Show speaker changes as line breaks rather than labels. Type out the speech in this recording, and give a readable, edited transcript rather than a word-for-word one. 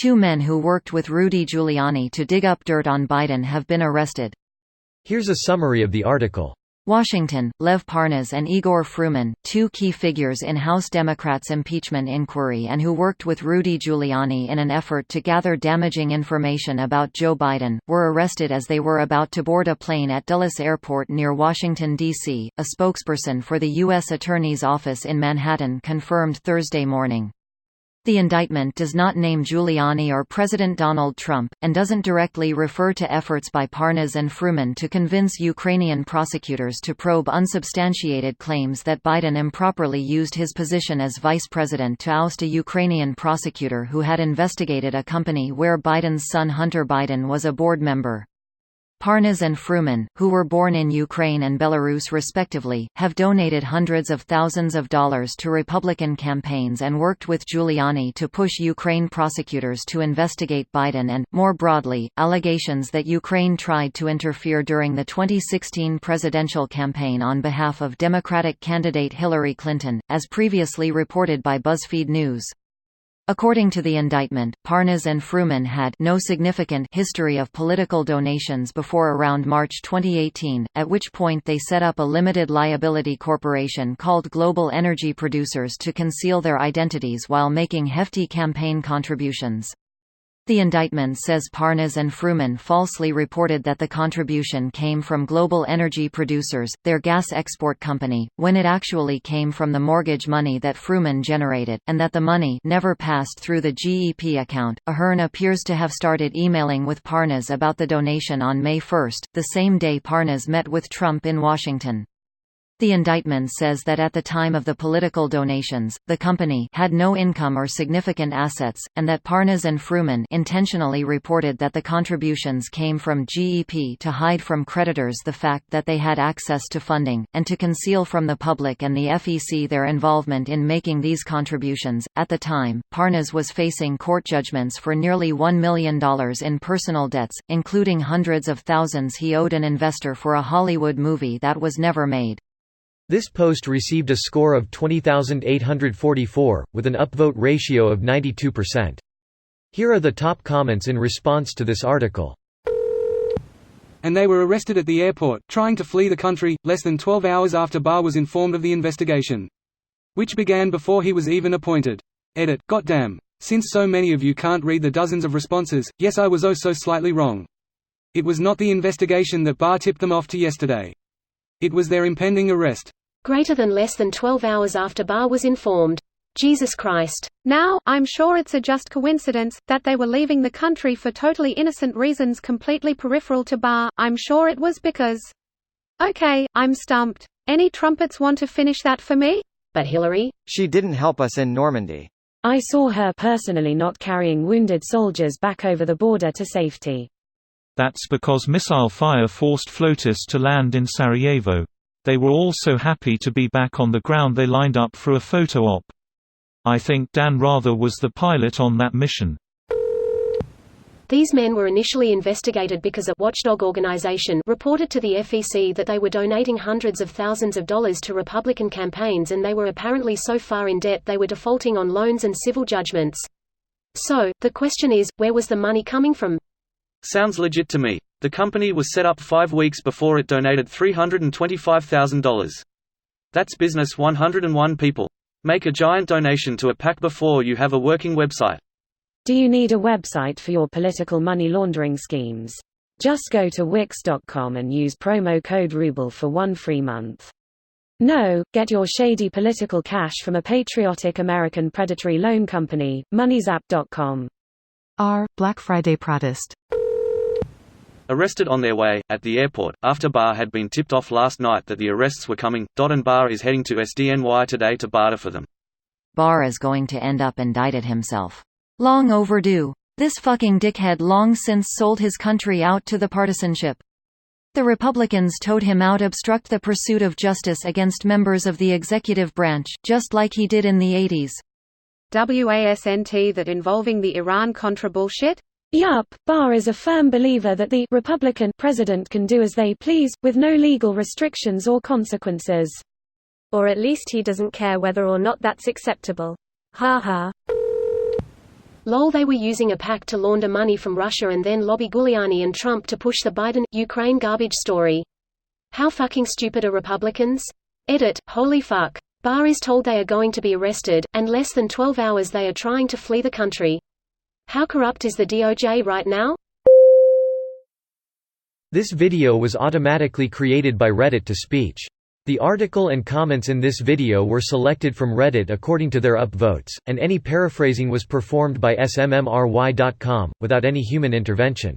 2 men who worked with Rudy Giuliani to dig up dirt on Biden have been arrested.
Here's a summary of the article.
Washington, Lev Parnas and Igor Fruman, 2 key figures in House Democrats' impeachment inquiry and who worked with Rudy Giuliani in an effort to gather damaging information about Joe Biden, were arrested as they were about to board a plane at Dulles Airport near Washington, D.C., a spokesperson for the U.S. Attorney's Office in Manhattan confirmed Thursday morning. The indictment does not name Giuliani or President Donald Trump, and doesn't directly refer to efforts by Parnas and Fruman to convince Ukrainian prosecutors to probe unsubstantiated claims that Biden improperly used his position as vice president to oust a Ukrainian prosecutor who had investigated a company where Biden's son Hunter Biden was a board member. Parnas and Fruman, who were born in Ukraine and Belarus respectively, have donated hundreds of thousands of dollars to Republican campaigns and worked with Giuliani to push Ukraine prosecutors to investigate Biden and, more broadly, allegations that Ukraine tried to interfere during the 2016 presidential campaign on behalf of Democratic candidate Hillary Clinton, as previously reported by BuzzFeed News. According to the indictment, Parnas and Fruman had no significant history of political donations before around March 2018, at which point they set up a limited liability corporation called Global Energy Producers to conceal their identities while making hefty campaign contributions. The indictment says Parnas and Fruman falsely reported that the contribution came from Global Energy Producers, their gas export company, when it actually came from the mortgage money that Fruman generated, and that the money never passed through the GEP account. Ahern appears to have started emailing with Parnas about the donation on May 1, the same day Parnas met with Trump in Washington. The indictment says that at the time of the political donations, the company had no income or significant assets, and that Parnas and Fruman intentionally reported that the contributions came from GEP to hide from creditors the fact that they had access to funding, and to conceal from the public and the FEC their involvement in making these contributions. At the time, Parnas was facing court judgments for nearly $1 million in personal debts, including hundreds of thousands he owed an investor for a Hollywood movie that was never made.
This post received a score of 20,844, with an upvote ratio of 92%. Here are the top comments in response to this article.
And they were arrested at the airport, trying to flee the country, less than 12 hours after Barr was informed of the investigation. Which began before he was even appointed. Edit, goddamn. Since so many of you can't read the dozens of responses, yes, I was oh so slightly wrong. It was not the investigation that Barr tipped them off to yesterday. It was their impending arrest.
Greater than less than 12 hours after Barr was informed. Jesus Christ.
Now, I'm sure it's a just coincidence that they were leaving the country for totally innocent reasons completely peripheral to Barr. I'm sure it was because. Okay, I'm stumped. Any trumpets want to finish that for me?
But Hillary?
She didn't help us in Normandy.
I saw her personally not carrying wounded soldiers back over the border to safety.
That's because missile fire forced floaters to land in Sarajevo. They were all so happy to be back on the ground they lined up for a photo op. I think Dan Rather was the pilot on that mission.
These men were initially investigated because a watchdog organization reported to the FEC that they were donating hundreds of thousands of dollars to Republican campaigns, and they were apparently so far in debt they were defaulting on loans and civil judgments. So, the question is, where was the money coming from?
Sounds legit to me. The company was set up 5 weeks before it donated $325,000. That's business 101 people. Make a giant donation to a PAC before you have a working website.
Do you need a website for your political money laundering schemes? Just go to Wix.com and use promo code RUBLE for 1 free month. No, get your shady political cash from a patriotic American predatory loan company, MoneyZap.com.
Black Friday protest.
Arrested on their way, at the airport, after Barr had been tipped off last night that the arrests were coming. And Barr is heading to SDNY today to barter for them.
Barr is going to end up indicted himself. Long overdue. This fucking dickhead long since sold his country out to the partisanship. The Republicans towed him out, obstruct the pursuit of justice against members of the executive branch, just like he did in the 80s.
WASNT that involving the Iran-Contra bullshit?
Yup, Barr is a firm believer that the Republican president can do as they please, with no legal restrictions or consequences.
Or at least he doesn't care whether or not that's acceptable. Ha ha.
Lol, they were using a PAC to launder money from Russia and then lobby Giuliani and Trump to push the Biden-Ukraine garbage story. How fucking stupid are Republicans? Edit, holy fuck. Barr is told they are going to be arrested, and less than 12 hours they are trying to flee the country. How corrupt is the DOJ right now?
This video was automatically created by Reddit to speech. The article and comments in this video were selected from Reddit according to their upvotes, and any paraphrasing was performed by smmry.com, without any human intervention.